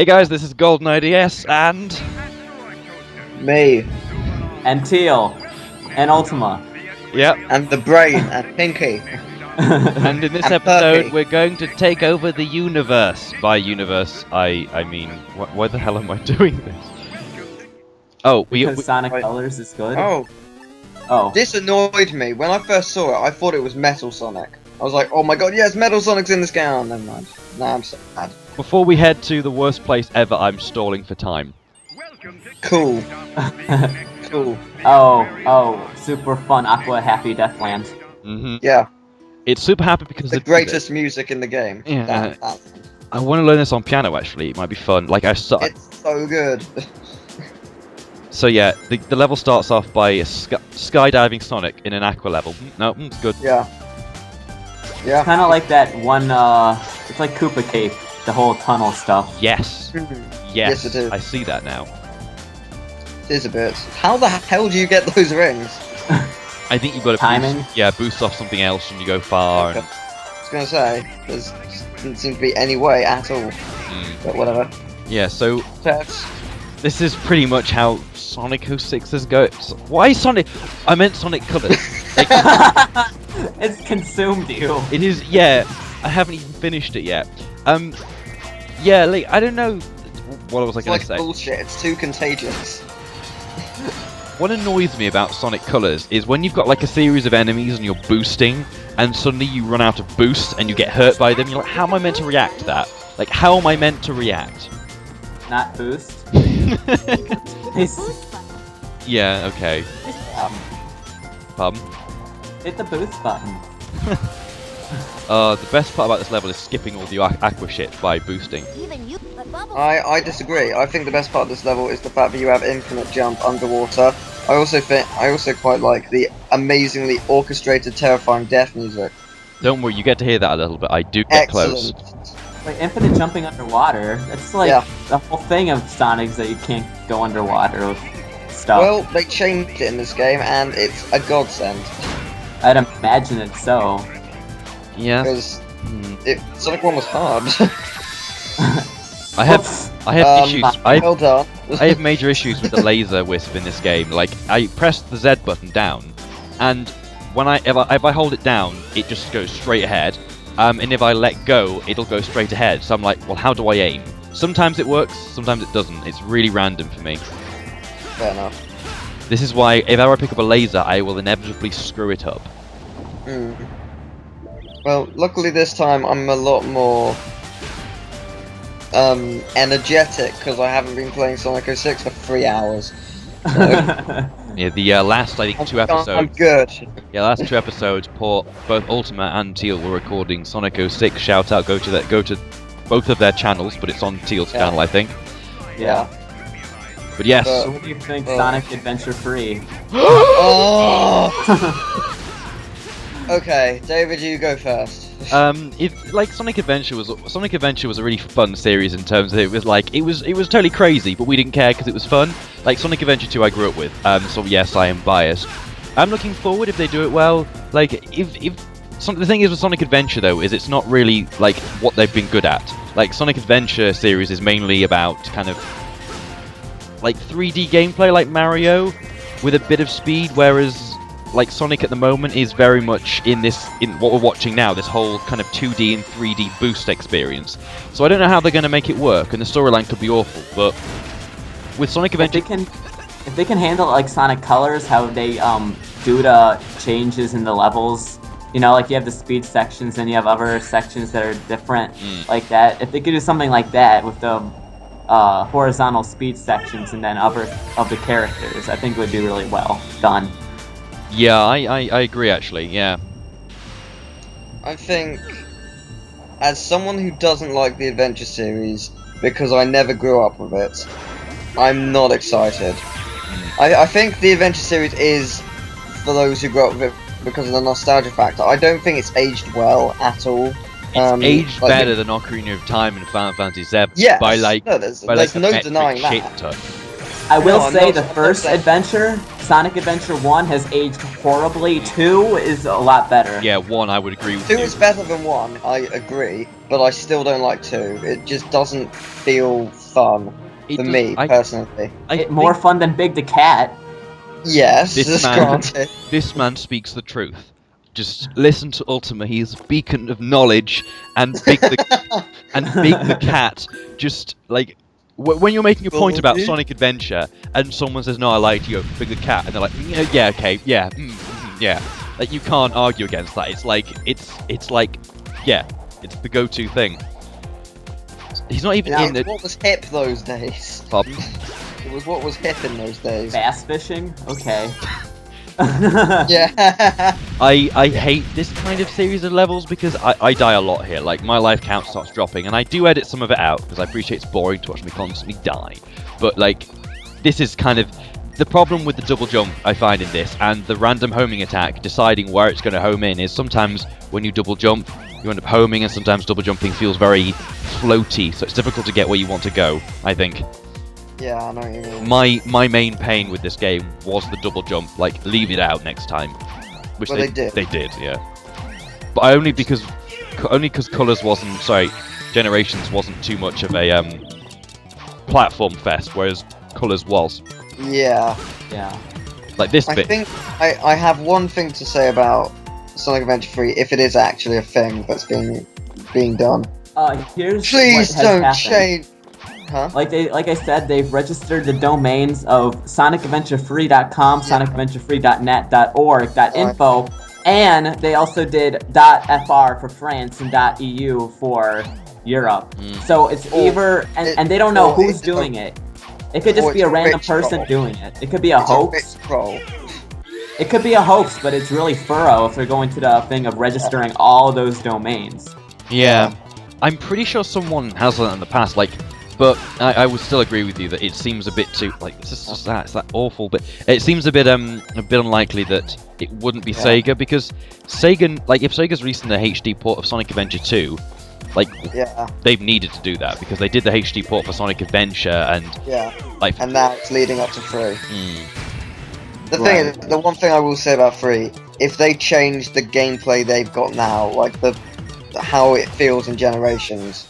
Hey guys, this is Golden IDS and Me. And Teal. And Ultima. yep. And the brain and Pinky. And in this And episode, Perky. we're going to take over the universe. By universe, I mean, why the hell am I doing this? Oh, Because Sonic Right. Colors is good. Oh, this annoyed me. When I first saw it, I thought it was Metal Sonic. I was like, oh my god, yes, Metal Sonic's in this game. Oh, never mind. Nah, I'm sad. Before we head to the worst place ever, I'm stalling for time. Cool. Cool. Oh, super fun Aqua Happy Deathland. Mm-hmm. Yeah, It's super happy because the of greatest music in the game. Yeah. That. I want to learn this on piano. Actually, it might be fun. Like It's so good. So yeah, the level starts off by a skydiving Sonic in an aqua level. No, it's good. Yeah. It's Yeah. kind of like that one, it's like Koopa Cape, the whole tunnel stuff. Yes. Yes, it is. I see that now. It is a bit. How the hell do you get those rings? I think you've got to Timing? boost off something else when you go far. And, I was gonna say, there doesn't seem to be any way at all. But whatever. yeah, so That's this is pretty much how Sonic 06's go. Why Sonic? I meant Sonic Colors. Like, It's consumed you. it is. Yeah, I haven't even finished it yet. Yeah, like I don't know. What was I it's gonna like say? bullshit. It's too contagious. What annoys me about Sonic Colors is when you've got like a series of enemies and you're boosting, and suddenly you run out of boost and you get hurt by them. You're like, how am I meant to react to that? Like, how am I meant to react? Not boost. Yeah. Okay. Pardon. Hit the boost button. The best part about this level is skipping all the aqua shit by boosting. I disagree. I think the best part of this level is the fact that you have infinite jump underwater. I also quite like the amazingly orchestrated, terrifying death music. Don't worry, you get to hear that a little bit. I do get Excellent. close. Like infinite jumping underwater. That's like the whole thing of Sonic's that you can't go underwater with stuff. Well, they changed it in this game, and it's a godsend. I'd imagine it so. Yeah. Because Sonic 1 was hard. I have issues. Well done. I have major issues with the laser wisp in this game. Like, I press the Z button down, and when if I hold it down, it just goes straight ahead. And if I let go, it'll go straight ahead. So I'm like, well, how do I aim? Sometimes it works, sometimes it doesn't. It's really random for me. Fair enough. This is why if I ever pick up a laser, I will inevitably screw it up. Well, luckily this time I'm a lot more energetic because I haven't been playing Sonic 06 for 3 hours. So Yeah, the last, I think, 2 episodes. I'm good. Yeah, last 2 episodes, both Ultima and Teal were recording Sonic 06. Shout out, go to both of their channels, but it's on Teal's channel, I think. Yeah. But yes. So what do you think, Sonic Adventure 3? Oh! Okay, David, you go first. Sonic Adventure was a really fun series in terms of it was totally crazy, but we didn't care because it was fun. Like Sonic Adventure 2 I grew up with, so yes, I am biased. I'm looking forward if they do it well. Like the thing is with Sonic Adventure though is it's not really like what they've been good at. Like Sonic Adventure series is mainly about kind of like 3D gameplay like Mario with a bit of speed, whereas like Sonic at the moment is very much in what we're watching now, this whole kind of 2D and 3D boost experience. So I don't know how they're going to make it work, and the storyline could be awful, but with Sonic Adventure... If they can handle like Sonic Colors, how they do the changes in the levels, you know, like you have the speed sections and you have other sections that are different like that. If they could do something like that with the horizontal speed sections and then other of the characters, I think it would be really well done. Yeah, I agree actually, yeah. I think, as someone who doesn't like the Adventure series, because I never grew up with it, I'm not excited. I think the Adventure series is for those who grew up with it because of the nostalgia factor. I don't think it's aged well at all. It's aged better than Ocarina of Time and Final Fantasy VII. Yes, by like, there's by like no denying that. Ton. I will No, say I'm the not first saying- adventure, Sonic Adventure 1, has aged horribly. 2 is a lot better. Yeah, 1 I would agree with 2 you. is better than 1, I agree, but I still don't like 2. It just doesn't feel fun It for does- me I- personally. More fun than Big the Cat. Yes, This man- granted. This man speaks the truth. Just listen to Ultima. He's a beacon of knowledge, and Big the Cat. Just like when you're making a point about Bully. Sonic Adventure, and someone says, "No, I like you, Big the Cat," and they're like, "Yeah, okay, yeah, yeah." Like you can't argue against that. It's like yeah, it's the go-to thing. He's not even Now, in it's it. what was hip those days. Pardon? It was what was hip in those days. Bass fishing? Okay. Yeah. I hate this kind of series of levels because I die a lot here. Like, my life count starts dropping, and I do edit some of it out because I appreciate it's boring to watch me constantly die. But, like, this is kind of the problem with the double jump I find in this, and the random homing attack, deciding where it's going to home in, is sometimes when you double jump, you end up homing, and sometimes double jumping feels very floaty, so it's difficult to get where you want to go, I think. Yeah, I know what you mean. My main pain with this game was the double jump, like, leave it out next time. Which Well, they did. They did, yeah. But only because Colors wasn't, Generations wasn't too much of a platform fest, whereas Colors was. Yeah. Yeah. Like this I bit. think I have one thing to say about Sonic Adventure 3, if it is actually a thing that's being done. Here's Please what has don't happened. change. Huh? Like I said, they've registered the domains of sonicadventurefree.com, sonicadventurefree.net, .org, .info, and they also did .fr for France and .eu for Europe. So it's either, and they don't know who's doing it. It could just be a random person doing it. It could be a hoax. It could be a hoax, but it's really thorough if they're going to the thing of registering all those domains. Yeah. I'm pretty sure someone has done that in the past, like, but I would still agree with you that it seems a bit too, like, it's just it's that awful, but it seems a bit unlikely that it wouldn't be Sega, because Sega, like, if Sega's releasing the HD port of Sonic Adventure 2, like, they've needed to do that, because they did the HD port for Sonic Adventure, and, like, and now it's leading up to 3. The thing is, the one thing I will say about 3, if they change the gameplay they've got now, like how it feels in Generations,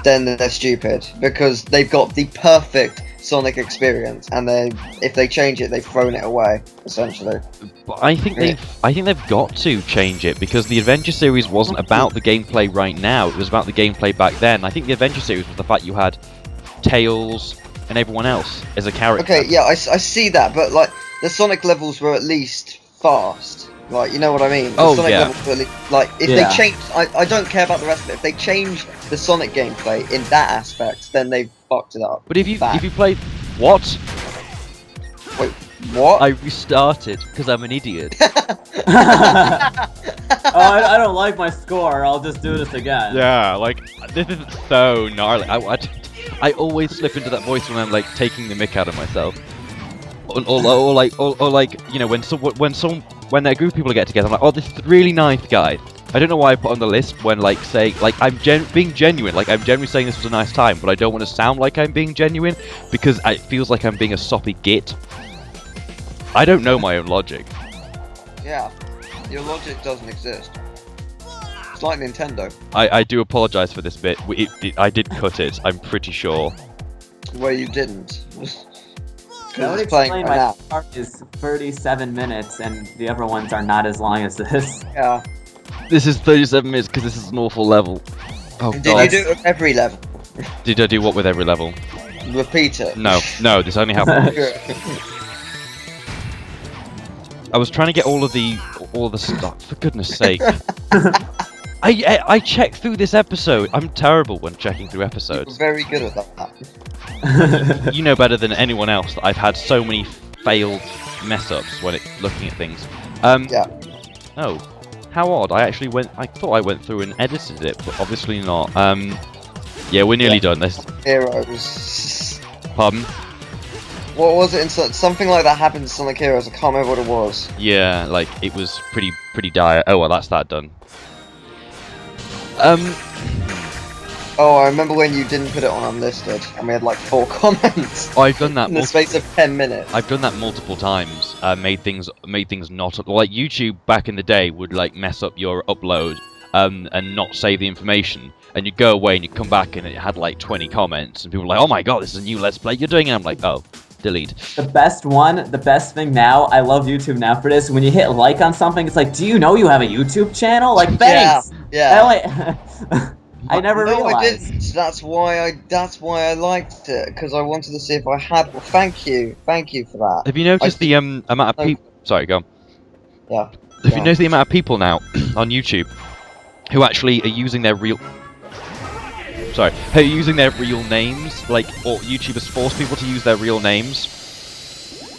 then they're stupid, because they've got the perfect Sonic experience, and if they change it, they've thrown it away, essentially. But I think they've got to change it, because the Adventure series wasn't about the gameplay right now, it was about the gameplay back then. I think the Adventure series was the fact you had Tails and everyone else as a character. Okay, yeah, I see that, but like the Sonic levels were at least fast. Like, you know what I mean? The Sonic levels were at least, like, if they change, I don't care about the rest of it. If they change the Sonic gameplay in that aspect, then they've fucked it up. But if you played what? Wait, what? I restarted because I'm an idiot. I don't like my score. I'll just do this again. Yeah, like, this is so gnarly. I always slip into that voice when I'm, like, taking the mick out of myself. Or like, you know, when a group of people get together, I'm like, oh, this is a really nice guy. I don't know why I put on the list when, like, saying, like, I'm being genuine. Like, I'm genuinely saying this was a nice time, but I don't want to sound like I'm being genuine, because it feels like I'm being a soppy git. I don't know my own logic. Yeah, your logic doesn't exist. It's like Nintendo. I do apologise for this bit. I did cut it, I'm pretty sure. Where you didn't. That would explain my part is 37 minutes, and the other ones are not as long as this. Yeah. This is 37 minutes because this is an awful level. Oh, Did God. you do it with every level? Did I do what with every level? Repeat it. No, this only happened. I was trying to get all the stuff. For goodness sake. I checked through this episode. I'm terrible when checking through episodes. You're very good at that. You know better than anyone else that I've had so many failed mess-ups when looking at things. Yeah. Oh, how odd. I thought I went through and edited it, but obviously not. Yeah, we're nearly done. This. Heroes. Pardon? What was it in something like that happened in Sonic Heroes? I can't remember what it was. Yeah, like, it was pretty dire. Oh, well, that's that done. Oh, I remember when you didn't put it on unlisted, and we had like 4 comments. Oh, I've done that in the space of 10 minutes. I've done that multiple times. Made things not, like, YouTube back in the day would, like, mess up your upload and not save the information, and you go away and you come back and it had like 20 comments, and people were like, "Oh my god, this is a new Let's Play you're doing," and I'm like, "Oh, delete." The best thing now, I love YouTube now for this, when you hit like on something, it's like, do you know you have a YouTube channel? Like, thanks! Yeah. I never No, realized. I didn't. That's why I liked it, because I wanted to see if I had. Well, thank you for that. Have you noticed the amount of people? Sorry, go on. Yeah. Have you noticed the amount of people now on YouTube who actually are using their real? Sorry, who are using their real names? Like, or YouTubers force people to use their real names.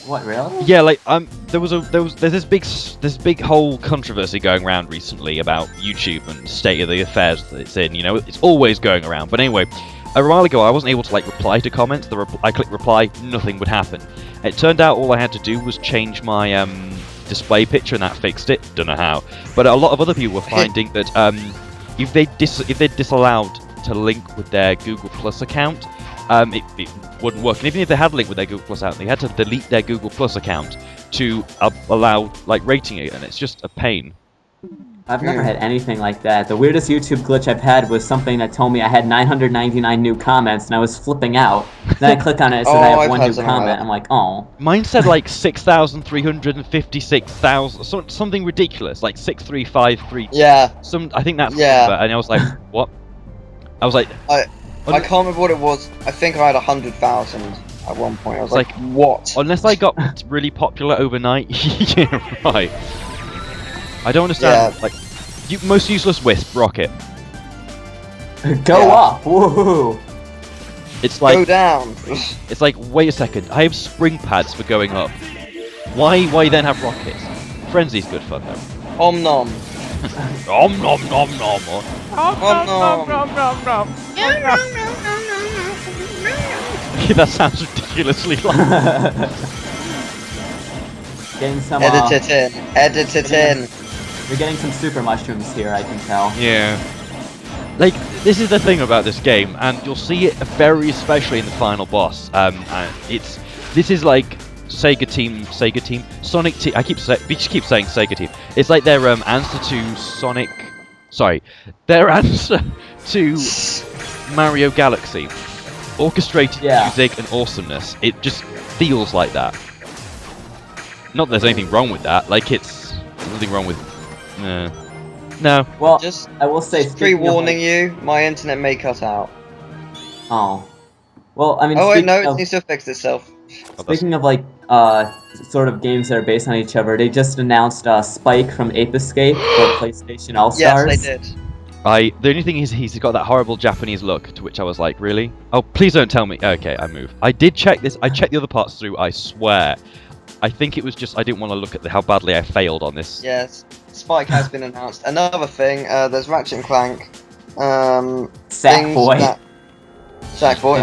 What, really? Yeah, like there's this big whole controversy going around recently about YouTube and the state of the affairs that it's in. You know, it's always going around. But anyway, a while ago I wasn't able to like reply to comments. I clicked reply, nothing would happen. It turned out all I had to do was change my display picture and that fixed it. Don't know how, but a lot of other people were finding that if they disallowed to link with their Google Plus account, it wouldn't work. And even if they had a link with their Google Plus account, they had to delete their Google Plus account to allow like rating it, and it's just a pain. I've never had anything like that. The weirdest YouTube glitch I've had was something that told me I had 999 new comments, and I was flipping out. Then I click on it, it said I have one new comment. I'm like, oh. Mine said like 6,356,000, something ridiculous, like 6,353. Yeah. I think that's yeah. And I was like, what? I was like, I can't remember what it was. I think I had 100,000 at one point. I was like, what? Unless I got really popular overnight. Yeah, right. I don't understand. Yeah. Like, most useless wisp, rocket. Go up! Woohoo! It's like, go down. It's like, wait a second. I have spring pads for going up. Why then have rockets? Frenzy's good fun though. Om nom. Om nom nom nom. Om nom nom nom nom. That sounds ridiculously long. Getting some. Edit it in. Edit it in. We're getting some super mushrooms here, I can tell. Yeah. Like, this is the thing about this game, and you'll see it very especially in the final boss. This is like Sega Team, Sonic Team. We just keep saying Sega Team. It's like their answer to Sonic. Sorry, their answer to Mario Galaxy. Orchestrated music and awesomeness. It just feels like that. Not that there's anything wrong with that. Like, there's nothing wrong with. No. Well, I will say. Just pre-warning you, my internet may cut out. Oh. Well, I mean. Oh wait, no, it needs to fix itself. Speaking of like sort of games that are based on each other, they just announced Spike from Ape Escape for PlayStation All Stars. Yes, they did. The only thing is he's got that horrible Japanese look, to which I was like, really? Oh, please don't tell me. Okay, I move. I did check this. I checked the other parts through, I swear. I think it was just I didn't want to look at how badly I failed on this. Yes, Spike has been announced. Another thing, there's Ratchet and Clank. Sackboy. Sackboy.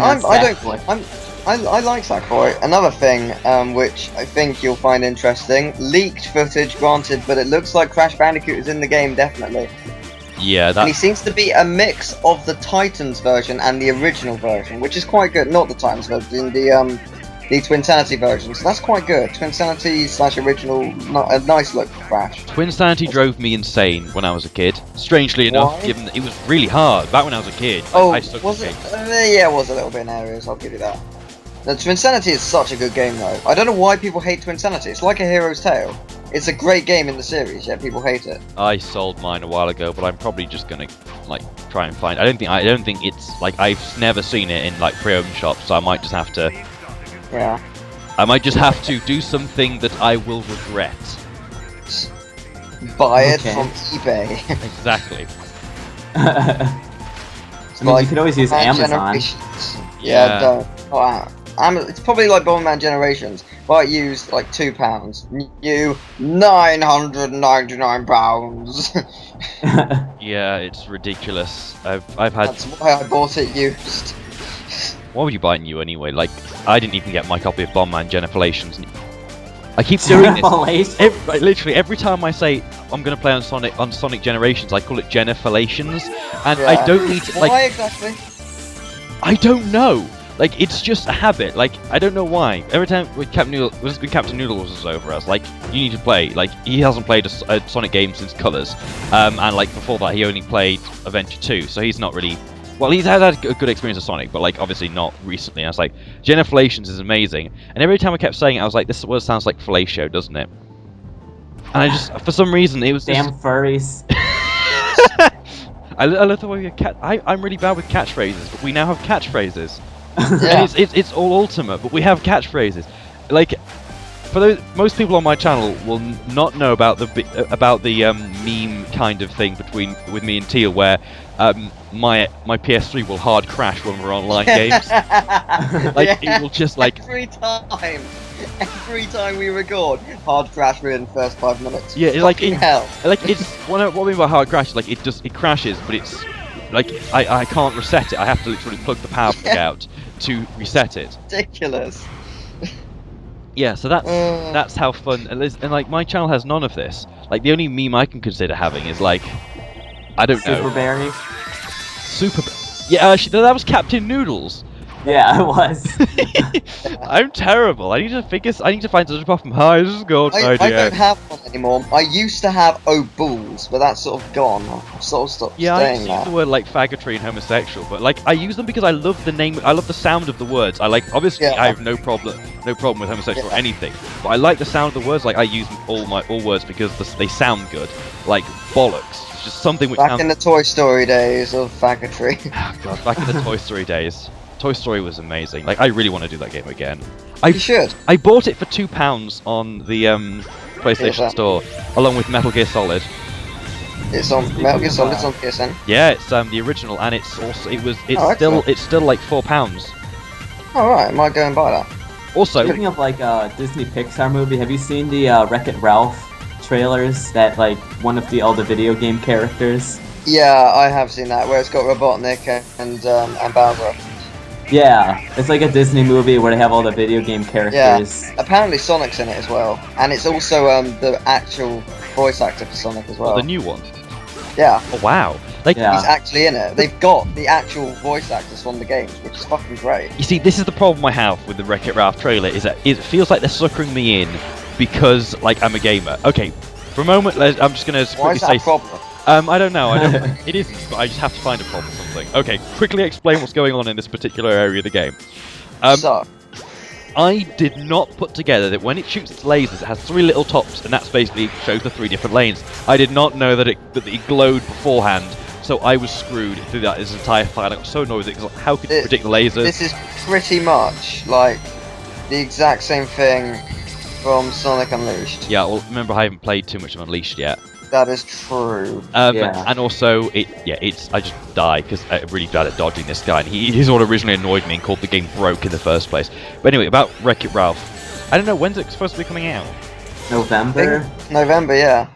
I like Sackboy. Another thing, which I think you'll find interesting, leaked footage, granted, but it looks like Crash Bandicoot is in the game, definitely. Yeah, that. And he seems to be a mix of the Titans version and the original version, which is quite good. Not the Titans version, the Twinsanity version. So that's quite good. Twinsanity / original, a nice look for Crash. Twinsanity drove me insane when I was a kid. Strangely enough, given that it was really hard back when I was a kid. Was it? Yeah, it was a little bit in areas. I'll give you that. The Twinsanity is such a good game, though. I don't know why people hate Twinsanity. It's like A Hero's Tale. It's a great game in the series, yet people hate it. I sold mine a while ago, but I'm probably just gonna like try and find. I don't think it's like I've never seen it in like pre-owned shops, so I might just have to. Yeah. I might just have to do something that I will regret. Buy it from eBay. Exactly. I mean, you could always use Amazon. Yeah, don't. It's probably like Bomberman Generations, but it used like £2. New £999. Yeah, it's ridiculous. I've had. That's why I bought it used. Why would you buy it new anyway? Like, I didn't even get my copy of Bomberman Generations. I keep doing this. Literally every time I say I'm gonna play on Sonic Generations, I call it Generations, and I don't need to like. Why exactly? I don't know. Like, it's just a habit. Like, I don't know why. Every time when Captain Noodles was over us, like, you need to play. Like, he hasn't played a Sonic game since Colors, and like before that, he only played Adventure 2. So he's not really. Well, he's had a good experience with Sonic, but like obviously not recently. And I was like, Generations is amazing, and every time I kept saying it, I was like, this word sounds like fellatio, doesn't it? And I just, for some reason, it was Damn furries. I love the way we have I'm really bad with catchphrases, but we now have catchphrases. Yeah. And it's all Ultima, but we have catchphrases. Like, for those, most people on my channel will not know about the meme kind of thing with me and Teal, where my PS3 will hard crash when we're online games. Like, it will just like every time we record, hard crash within the first 5 minutes. Yeah, Hell. Like it's what I mean by hard crash. Like it crashes, but it's like I can't reset it. I have to literally plug the power plug out to reset it. Ridiculous. Yeah, so that's how fun it is. And like my channel has none of this. Like the only meme I can consider having is like, I don't know. Superberry? Yeah, actually, that was Captain Noodles. Yeah, I was. I'm terrible. I need to find such a problem. Hi, this is gold. I don't have one anymore. I used to have bulls, but that's sort of gone. I've sort of stopped Yeah, I saying use that. the word like faggotry and homosexual, but like I use them because I love the name. I love the sound of the words. I like obviously Yeah. I have no problem with homosexual or anything, but I like the sound of the words. Like I use all words because they sound good. Like bollocks. It's just something which Back sounds. in the Toy Story days of faggotry. Oh, God, back in the Toy Story days. Toy Story was amazing. Like I really want to do that game again. You should. I bought it for £2 on the PlayStation Store, along with Metal Gear Solid. It's on Metal Gear Solid. It's on PSN. Yeah, it's the original, and it's also excellent. still like £4. All right, I might go and buy that. Also, Speaking of like Disney Pixar movie, have you seen the Wreck-It Ralph trailers that like one of all the video game characters? Yeah, I have seen that where it's got Robotnik and Bowser. Yeah, it's like a Disney movie where they have all the video game characters. Yeah, apparently Sonic's in it as well, and it's also the actual voice actor for Sonic as well. the new one. Yeah, Oh wow! Like Yeah. he's actually in it. They've got the actual voice actors from the games, which is fucking great. you see, this is the problem I have with the Wreck-It Ralph trailer: is that it feels like they're suckering me in because like I'm a gamer. Okay, for a moment, I'm just gonna Why quickly is that say. a problem? I don't know. It isn't, but I just have to find a problem with something. Okay, quickly explain what's going on in this particular area of the game. So, I did not put together that when it shoots its lasers, it has 3 little tops, and that's basically shows the 3 different lanes. I did not know that it glowed beforehand, so I was screwed through this entire fight. I got so annoyed with it because how could you predict the lasers? this is pretty much like the exact same thing from Sonic Unleashed. Yeah, well, remember I haven't played too much of Unleashed yet. That is true. Yeah. And also, I just die because I'm really bad at dodging this guy, and he's what originally annoyed me and called the game broke in the first place. But anyway, about Wreck-It Ralph. I don't know, when's it supposed to be coming out? November? November, yeah.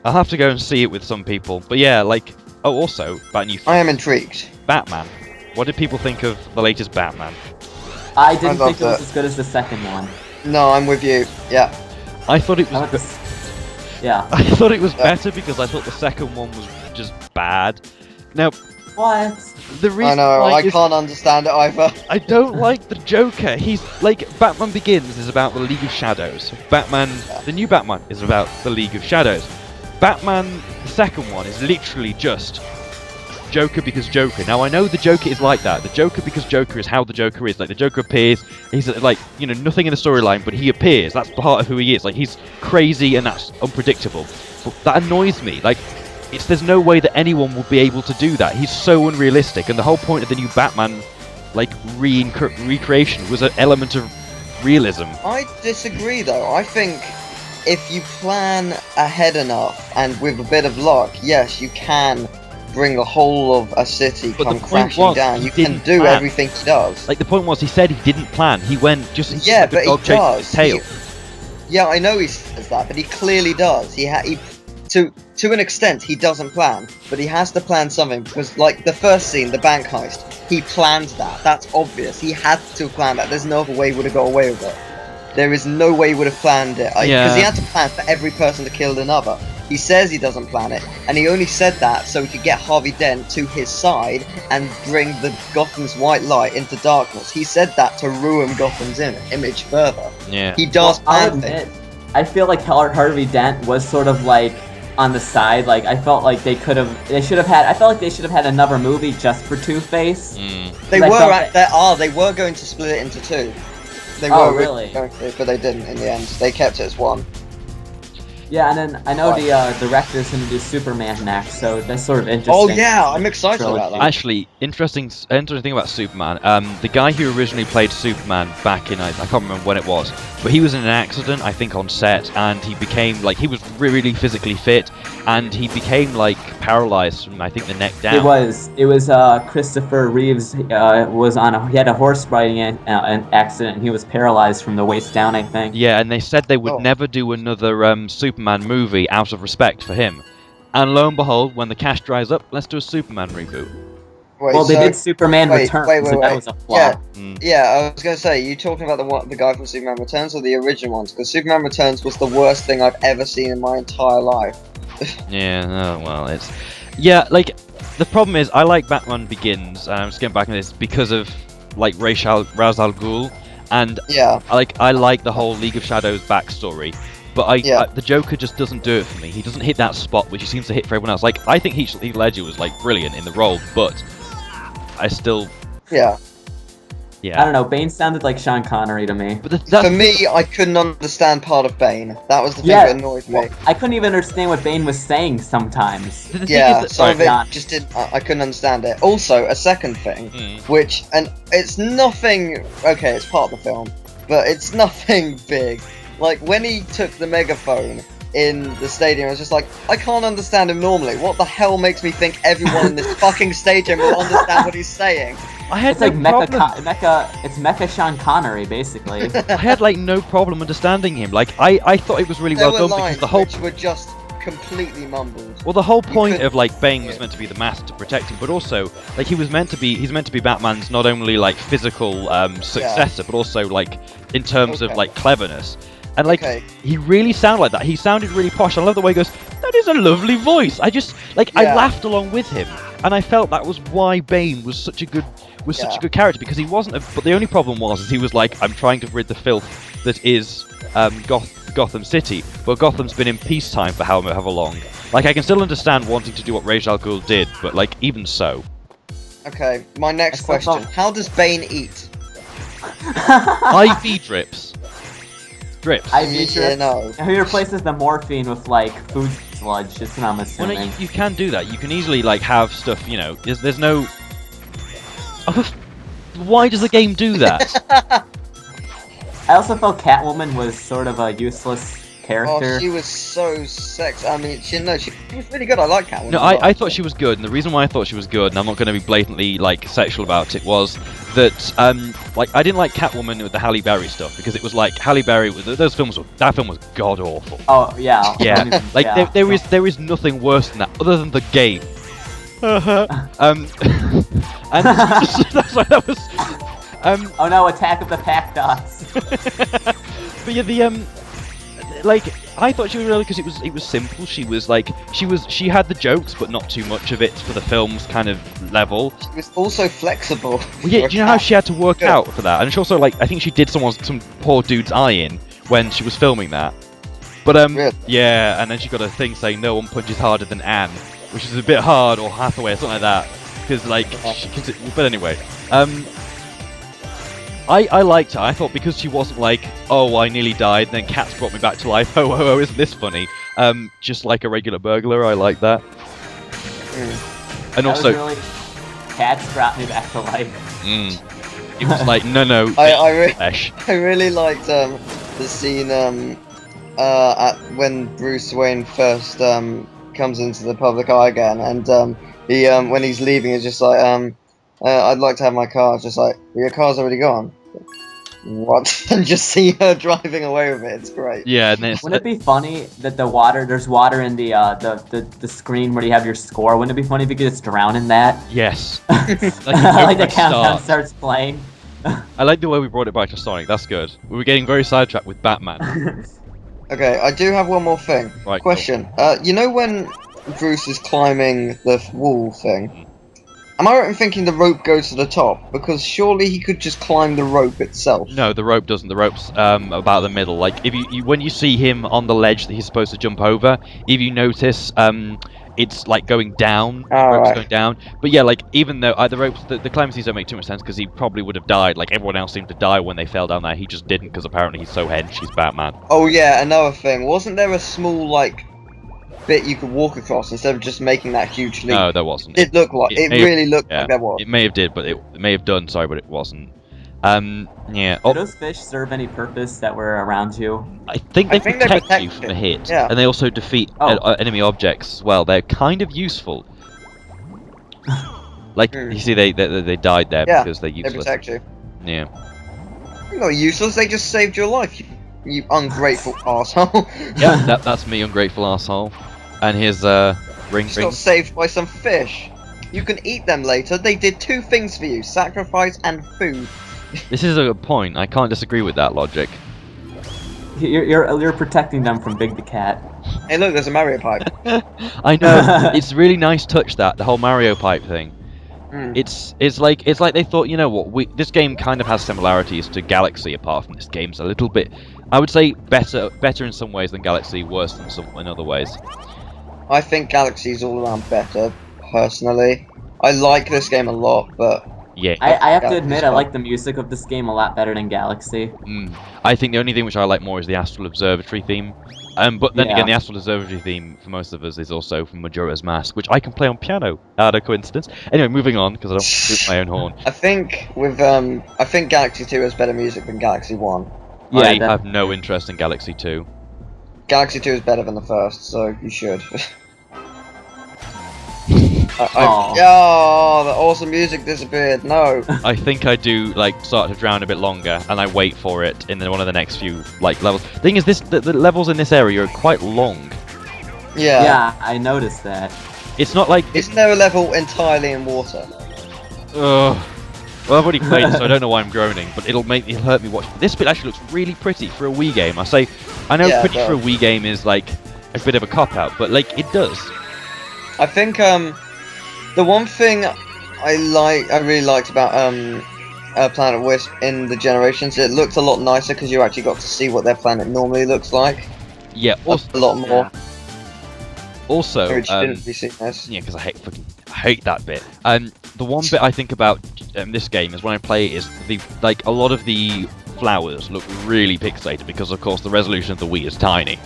I'll have to go and see it with some people. But yeah, like, also, about new I am intrigued. Batman. What did people think of the latest Batman? I didn't think loved it was it. as good as the second one. No, I'm with you. Yeah. I thought it How about was. this? Yeah. I thought it was better because I thought the second one was just bad. Now, What? the reason I know. why I is can't understand it either. I don't like the Joker. He's like Batman Begins is about the League of Shadows. The new Batman is about the League of Shadows. Batman, the second one, is literally just Joker because Joker. Now I know the Joker is like that. The Joker because Joker is how the Joker is. Like the Joker appears, he's like, you know, nothing in the storyline, but he appears. That's part of who he is. Like he's crazy and that's unpredictable. But that annoys me. Like there's no way that anyone will be able to do that. He's so unrealistic. And the whole point of the new Batman, like recreation, was an element of realism. I disagree, though. I think if you plan ahead enough and with a bit of luck, yes, you can bring the whole of a city But come the point crashing was, down. he You can didn't do plan. everything he does. Like the point was, he said he didn't plan. He went just Yeah, like but a dog he chasing does. his tail. Yeah, I know he says that, but he clearly does. To an extent, he doesn't plan, but he has to plan something because, like the first scene, the bank heist, he planned that. That's obvious. He had to plan that. There's no other way he would have got away with it. There is no way he would have planned it because Yeah. he had to plan for every person to kill another. He says he doesn't plan it, and he only said that so he could get Harvey Dent to his side and bring the Gotham's white light into darkness. He said that to ruin Gotham's image further. Yeah. He does I'll plan things. admit, I feel like Harvey Dent was sort of like on the side. Like I felt like they should have had another movie just for Two-Face. They were going to split it into two. They Oh, were really? going to, but they didn't in the end. They kept it as one. Yeah, and then I know the director's gonna do Superman next, so that's sort of interesting. Oh yeah, I'm excited about that. Actually, interesting thing about Superman. The guy who originally played Superman back in I can't remember when it was, but he was in an accident, I think, on set, and he became like he was really physically fit, and he became like paralyzed from I think the neck down. It was Christopher Reeves he had a horse riding an accident, and he was paralyzed from the waist down, I think. Yeah, and they said they would never do another Superman movie out of respect for him. And lo and behold, when the cash dries up, let's do a Superman reboot. Wait, Well, they did Superman Returns, and that was a flop. Yeah, I was gonna say, you talking about the guy from Superman Returns or the original ones? Because Superman Returns was the worst thing I've ever seen in my entire life. Yeah, well, it's... Yeah, like, the problem is, I like Batman Begins, and I'm just getting back to this, because of, like, Ra's al Ghul, and Yeah. I like the whole League of Shadows backstory, but the Joker just doesn't do it for me. He doesn't hit that spot, which he seems to hit for everyone else. Like, I think Heath Ledger was, like, brilliant in the role, but I still... Yeah. Yeah. I don't know, Bane sounded like Sean Connery to me. But For me, I couldn't understand part of Bane. That was the thing that annoyed me. I couldn't even understand what Bane was saying sometimes. The thing Yeah, is that- some of Sorry, it just didn't. I couldn't understand it. Also, a second thing, and it's nothing. Okay, it's part of the film, but it's nothing big. Like when he took the megaphone in the stadium, I was just like, I can't understand him normally. What the hell makes me think everyone in this fucking stadium will understand what he's saying? I had It's no like problem. it's Mecha Sean Connery, basically. I had like no problem understanding him. Like I thought it was really There well were done because lines the whole which were just completely mumbled. well the whole point could- of like Bane was meant to be the mask to protect him, but also like he's meant to be Batman's not only like physical successor, but also like in terms of like cleverness. And like he really sounded like that. He sounded really posh. I love the way he goes, "That is a lovely voice." I just like I laughed along with him, and I felt that was why Bane was such a good character, because he wasn't. But the only problem was he was like, "I'm trying to rid the filth that is Gotham City," but Gotham's been in peacetime for however long. Like I can still understand wanting to do what Ra's al Ghul did, but like even so. Okay, my next question: how does Bane eat? IV drips. Drips. IV drips. No. He replaces the morphine with like food sludge. That's what I'm Well, assuming. no, you can do that. You can easily like have stuff. You know, there's no. Why does the game do that? I also felt Catwoman was sort of a useless character. Oh, she was so sexy. I mean, she was really good. I like Catwoman. No, I thought she was good, and the reason why I thought she was good, and I'm not going to be blatantly like sexual about it, was that like I didn't like Catwoman with the Halle Berry stuff because it was like Halle Berry. That film was god awful. Oh yeah. Yeah, like there is nothing worse than that other than the game. And that's why that was. Oh no! Attack of the Pack Dots. But yeah, like I thought she was really because it was simple. She had the jokes, but not too much of it for the film's kind of level. She was also flexible. Well, yeah, do you know how she had to work out for that? And she also like I think she did some poor dude's eye in when she was filming that. But Really? yeah, and then she got a thing saying no one punches harder than Anne, which is a bit hard, or Hathaway or something like that, because like but anyway, I liked her. I thought because she wasn't like, oh, I nearly died, then cats brought me back to life. Oh, isn't this funny? Just like a regular burglar, I like that. And that also, was really... cats brought me back to life. It was like, no. I really liked the scene when Bruce Wayne first comes into the public eye again, and he when he's leaving, is just like I'd like to have my car. Just like, well, your car's already gone. What? And just see her driving away with it. It's great. Yeah, and then Wouldn't it be funny that there's water in the screen where you have your score? Wouldn't it be funny if you could just drown in that? yes. Like the countdown starts playing. I like the way we brought it back to Sonic. That's good. We were getting very sidetracked with Batman. Okay, I do have one more thing. Right, Question. You know when Bruce is climbing the wall thing? Am I right in thinking the rope goes to the top? Because surely he could just climb the rope itself. No, the rope doesn't. The rope's about the middle. Like if you when you see him on the ledge that he's supposed to jump over, if you notice, it's like going down. The rope's going down. But yeah, like even though the ropes, the climbing scenes don't make too much sense because he probably would have died. Like everyone else seemed to die when they fell down there. He just didn't because apparently he's so hench. He's Batman. Oh yeah, another thing. Wasn't there a small like bit you could walk across instead of just making that huge leap? No, there wasn't. It looked like it really looked like there was. It may have did, but it may have done. Sorry, but it wasn't. Yeah. Do those fish serve any purpose that were around you? I think they protect you from a hit, yeah. and they also defeat enemy objects as well. They're kind of useful. Like you see, they died there because they're useless. They protect you. Yeah. They're not useless. They just saved your life. You ungrateful asshole. Yeah, that's me, ungrateful asshole. And here's ring. Just got saved by some fish. You can eat them later. They did two things for you: sacrifice and food. This is a good point. I can't disagree with that logic. You're protecting them from Big the Cat. Hey, look, there's a Mario pipe. I know. It's a really nice touch, that the whole Mario pipe thing. It's like they thought, you know what? This game kind of has similarities to Galaxy, apart from this game's a little bit, I would say, better in some ways than Galaxy, worse than in other ways. I think Galaxy's all around better, personally. I like this game a lot, but yeah, I have to admit, I like the music of this game a lot better than Galaxy. I think the only thing which I like more is the Astral Observatory theme. But then again, the Astral Observatory theme for most of us is also from Majora's Mask, which I can play on piano. No coincidence. Anyway, moving on because I don't toot my own horn. I think Galaxy 2 has better music than Galaxy 1. Yeah, I have no interest in Galaxy 2. Galaxy 2 is better than the first, so you should. The awesome music disappeared. No. I think I do start to drown a bit longer, and I wait for it in one of the next few levels. The thing is, the levels in this area are quite long. Yeah. Yeah, I noticed that. It's not like. Isn't there a level entirely in water? Ugh. Well, I've already played it, so I don't know why I'm groaning, but it'll hurt me watch. This bit actually looks really pretty for a Wii game. I know pretty for a Wii game is a bit of a cop out, but it does. I think the one thing I really liked about Planet Wisp in the Generations, it looked a lot nicer because you actually got to see what their planet normally looks like. Yeah, also, a lot more. Also, which didn't be seen this. Yeah, because I hate that bit. The one bit I think about this game is when I play it is a lot of the flowers look really pixelated because of course the resolution of the Wii is tiny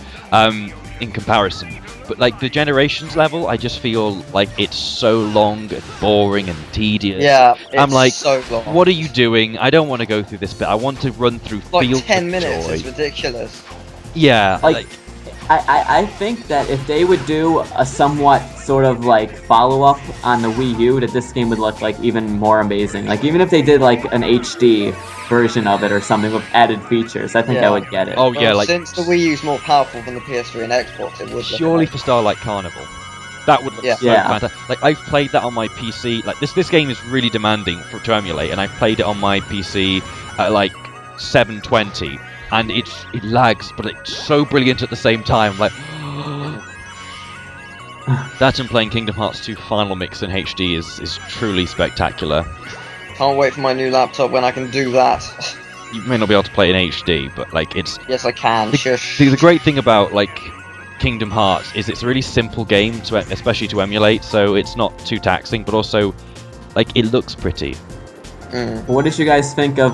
in comparison. But the Generations level, I just feel like it's so long and boring and tedious. Yeah, I'm like, so long. What are you doing? I don't want to go through this bit. I want to run through fields 10 of minutes. joy. It's ridiculous. Yeah, I think that if they would do a somewhat sort of follow-up on the Wii U, that this game would look even more amazing. Even if they did an HD version of it or something with added features, I think I would get it. Oh yeah, since the Wii U's more powerful than the PS3 and Xbox, it would. Surely for Starlight Carnival, that would look so fantastic. I've played that on my PC. This game is really demanding to emulate, and I've played it on my PC at 720. And it lags, but it's so brilliant at the same time. That and playing Kingdom Hearts 2 Final Mix in HD is truly spectacular. Can't wait for my new laptop when I can do that. You may not be able to play it in HD, but it's. Yes, I can. The great thing about Kingdom Hearts is it's a really simple game especially to emulate, so it's not too taxing, but also it looks pretty. What did you guys think of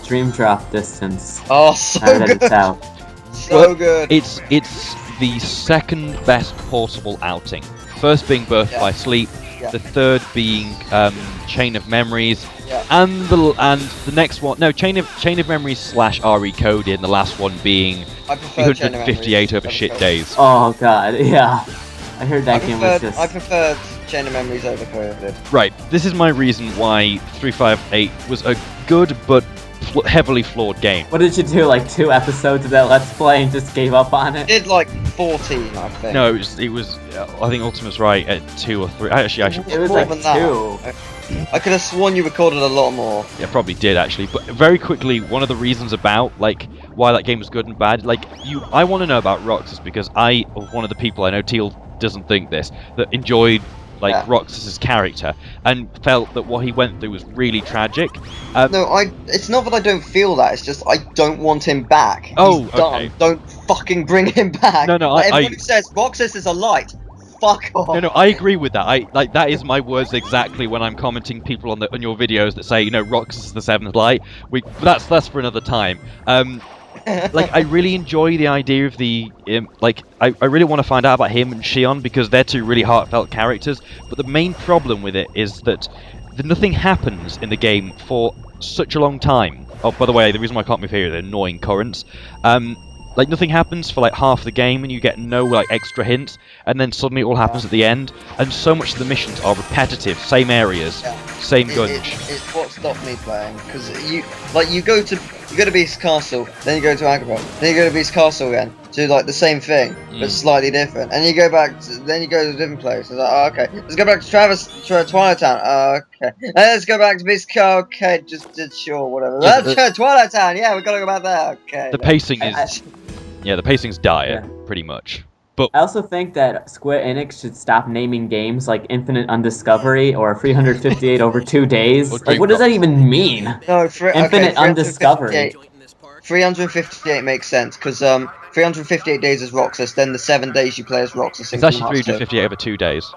Dream Drop Distance? Oh, so good! So good. It's the second best portable outing. First being Birth by Sleep, the third being Chain of Memories, and the next one. No, Chain of Memories / Recoded, and the last one being 358 over shit days. Oh god, yeah. I heard that game was just. I preferred Chain of Memories over Coded. Right, this is my reason why 358 was a good but heavily flawed game. What did you do, 2 episodes of that Let's Play and just gave up on it? I did 14, I think. No, it was I think Ultima's right at 2 or 3. Actually, I should. It was more than 2. I could have sworn you recorded a lot more. Yeah, probably did actually. But very quickly, one of the reasons about why that game was good and bad. Like I want to know about Roxas because I, one of the people I know, Teal doesn't think this, that enjoyed like Roxas's character and felt that what he went through was really tragic. No, it's not that I don't feel that. It's just I don't want him back. Oh, He's done. okay. Don't fucking bring him back. No, like, everybody says Roxas is a light. Fuck off. No, I agree with that. That is my words exactly when I'm commenting people on your videos that say, Roxas is the seventh light. That's for another time. Like, I really enjoy the idea of the I really want to find out about him and Shion because they're two really heartfelt characters. But the main problem with it is that nothing happens in the game for such a long time. Oh, by the way, the reason why I can't move here are the annoying currents. Like, nothing happens for like half the game and you get no like extra hints, and then suddenly it all happens at the end, and so much of the missions are repetitive, same areas, same gunge. It's what stopped me playing, because you go to Beast Castle, then you go to Agrabah, then you go to Beast Castle again, do like the same thing, but slightly different, and you go back, then you go to a different place. It's like, oh, okay, let's go back to Twilight Town. Okay, let's go back to Beast Castle. Okay, just sure, whatever. Twilight Town. Yeah, we gotta go back there. Okay. The pacing is. Yeah, the pacing's dire, pretty much. But I also think that Square Enix should stop naming games like Infinite Undiscovery or 358 over 2 days. Like, what does that even mean? No, Infinite Undiscovery. 358 makes sense, because 358 days is Roxas, then the 7 days you play as Roxas. It's actually 358 over 2 days.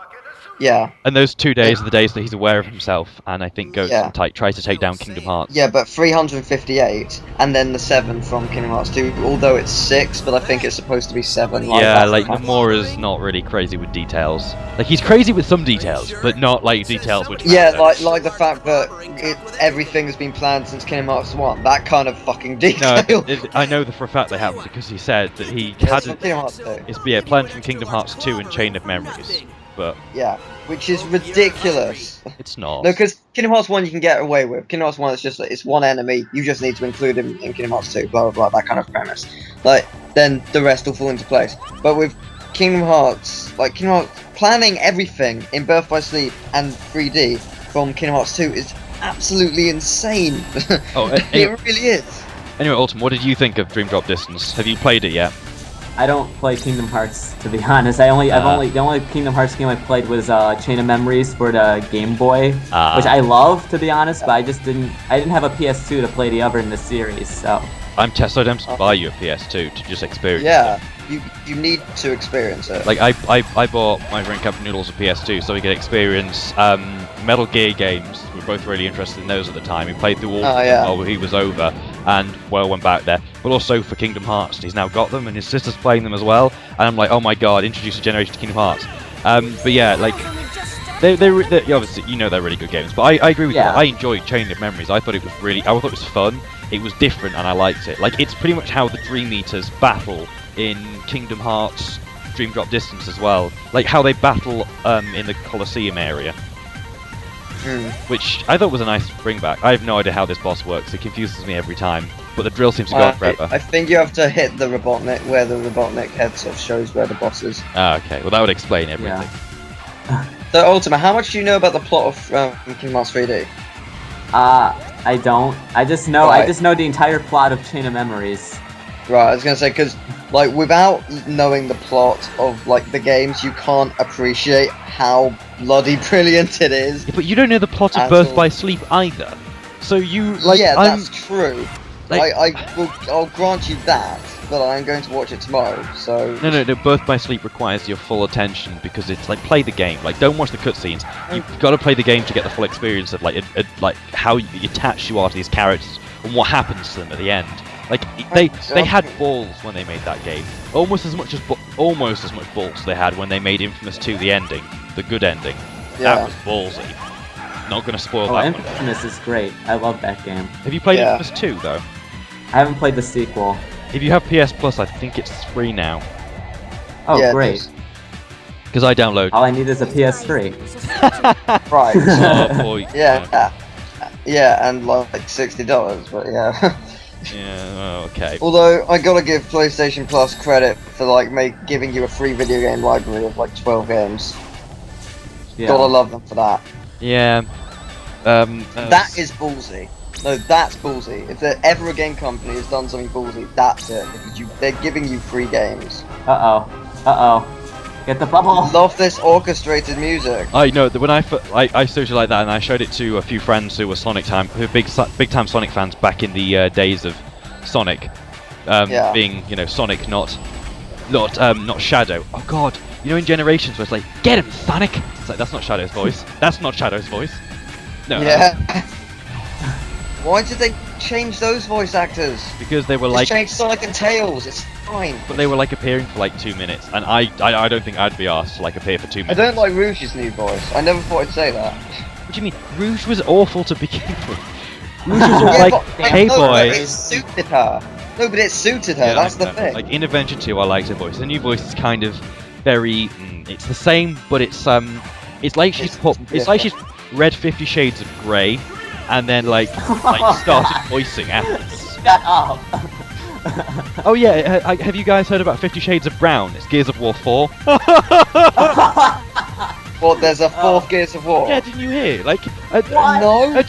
Yeah. And those 2 days are the days that he's aware of himself, and I think goes and tries to take down Kingdom Hearts. Yeah, but 358, and then the 7 from Kingdom Hearts 2, although it's 6, but I think it's supposed to be 7. Like Nomura's not really crazy with details. Like, he's crazy with some details, but not like details which matter. like the fact that everything has been planned since Kingdom Hearts 1, that kind of fucking detail. No, I know for a fact they haven't, because he said that he hadn't... Kingdom Hearts 2. It's planned from Kingdom Hearts 2 and Chain of Memories. But yeah, which is ridiculous. It's not. No, because Kingdom Hearts 1 you can get away with. Kingdom Hearts 1 it's just it's one enemy. You just need to include him in Kingdom Hearts 2. Blah blah blah. That kind of premise. Like then the rest will fall into place. But with Kingdom Hearts, planning everything in Birth by Sleep and 3D from Kingdom Hearts 2 is absolutely insane. It really is. Anyway, Ultim, what did you think of Dream Drop Distance? Have you played it yet? I don't play Kingdom Hearts, to be honest. The only Kingdom Hearts game I played was Chain of Memories for the Game Boy, which I love, to be honest. But I didn't have a PS2 to play the other in the series, so. I'm so tempted to buy you a PS2 to just experience it. Yeah, you need to experience it. Like I bought my Ring Cup Noodles a PS2 so we could experience Metal Gear games. We were both really interested in those at the time. We played through all of them while he was over, and went back there. But also for Kingdom Hearts, he's now got them, and his sister's playing them as well. And I'm like, oh my god, introduce a generation to Kingdom Hearts. But yeah, like they're obviously they're really good games. But I agree with you. I enjoyed Chain of Memories. I thought it was fun. It was different, and I liked it. Like, it's pretty much how the Dream Eaters battle in Kingdom Hearts Dream Drop Distance as well. Like, how they battle in the Colosseum area. Which I thought was a nice bring back. I have no idea how this boss works. It confuses me every time. But the drill seems to go on forever. I think you have to hit the Robotnik, where the Robotnik head sort of shows where the boss is. Ah, okay. Well, that would explain everything. Yeah. So, Ultima, how much do you know about the plot of Kingdom Hearts 3D? I don't. I just know the entire plot of Chain of Memories. Right, I was gonna say, because like without knowing the plot of like the games, you can't appreciate how bloody brilliant it is. Yeah, but you don't know the plot of Birth by Sleep either. So you like. Yeah, that's true. Like, I'll grant you that, but I'm going to watch it tomorrow. So no. Birth by Sleep requires your full attention because it's like play the game. Like don't watch the cutscenes. You've got to play the game to get the full experience of like how attached you are to these characters and what happens to them at the end. Like they had balls when they made that game. Almost as much balls they had when they made Infamous 2 the ending, the good ending. Yeah. That was ballsy. Not gonna spoil that one. Infamous is great. I love that game. Have you played Infamous 2 though? I haven't played the sequel. If you have PS Plus, I think it's free now. Oh, yeah, great. Because I download. All I need is a PS3. Right. Oh, boy. Yeah, and like $60, but yeah. Yeah, okay. Although I gotta give PlayStation Plus credit for like giving you a free video game library of like 12 games. Yeah. Gotta love them for that. Yeah. That is ballsy. No, that's ballsy. If there ever a game company has done something ballsy, that's it. Because they're giving you free games. Get the bubble. Love this orchestrated music. I know that when I social like that, and I showed it to a few friends who were who were big time Sonic fans back in the days of Sonic, being Sonic, not Shadow. Oh God, in Generations where it's like, get him, Sonic. It's like, that's not Shadow's voice. That's not Shadow's voice. No. Yeah. Why did they change those voice actors? Because they were Just like, change Sonic and Tails. It's fine. but they were like appearing for like 2 minutes, and I don't think I'd be asked to like appear for 2 I minutes. don't like Rouge's new voice. I never thought I'd say that. What do you mean? Rouge was awful to begin with. Rouge was all Yeah, like, but hey no, but it boys. suited her. No, but it suited her. Yeah, That's the know. thing. Like in Adventure 2, I liked her voice. The new voice is kind of very. It's the same, but it's like she's she's read 50 Shades of Grey, and then like started voicing afterwards. Shut up. Oh yeah, have you guys heard about 50 Shades of Brown? It's Gears of War 4. Well, there's a fourth Gears of War. Yeah, didn't you hear? Like No. at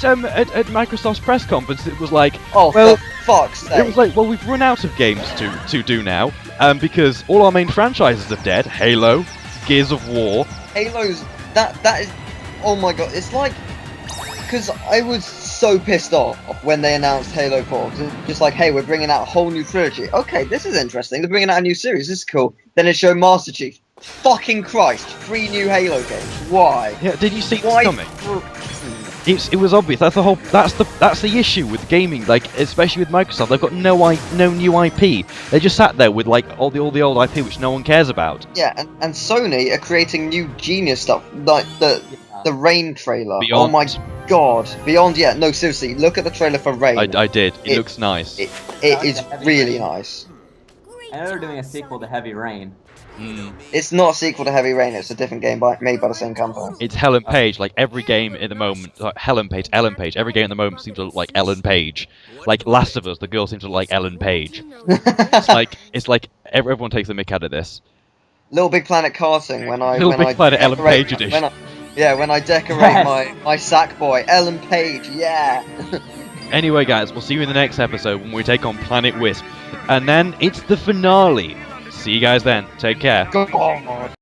Microsoft's press conference, it was like, Oh, well, for fuck's sake. it was like, well, we've run out of games to do now, because all our main franchises are dead. Halo, Gears of War. Halo's that is, oh my god, it's like, because I was so pissed off when they announced Halo 4. Cause it's just like, hey, we're bringing out a whole new trilogy. Okay, this is interesting. They're bringing out a new series. This is cool. Then it showed Master Chief. Fucking Christ! 3 new Halo games. Why? Yeah, did you see this Why? coming? It was obvious. That's the issue with gaming. Like, especially with Microsoft, they've got no new IP. They just sat there with like all the old IP which no one cares about. Yeah, and Sony are creating new genius stuff, like the Rain trailer. Beyond. Oh my god, Beyond. Yeah, no, seriously, look at the trailer for Rain. I did. It looks nice. It is really nice. I know they're doing a sequel to Heavy Rain. It's not a sequel to Heavy Rain. It's a different game made by the same company. It's Helen Page. Like every game at the moment, like Ellen Page. Every game at the moment seems to look like Ellen Page. Like Last of Us, the girl seems to look like Ellen Page. It's like everyone takes the mick out of this. Little Big Planet karting when I Little Big Planet Ellen Page edition. When I decorate my sack boy Ellen Page. Yeah. Anyway, guys, we'll see you in the next episode when we take on Planet Wisp, and then it's the finale. See you guys then. Take care. God.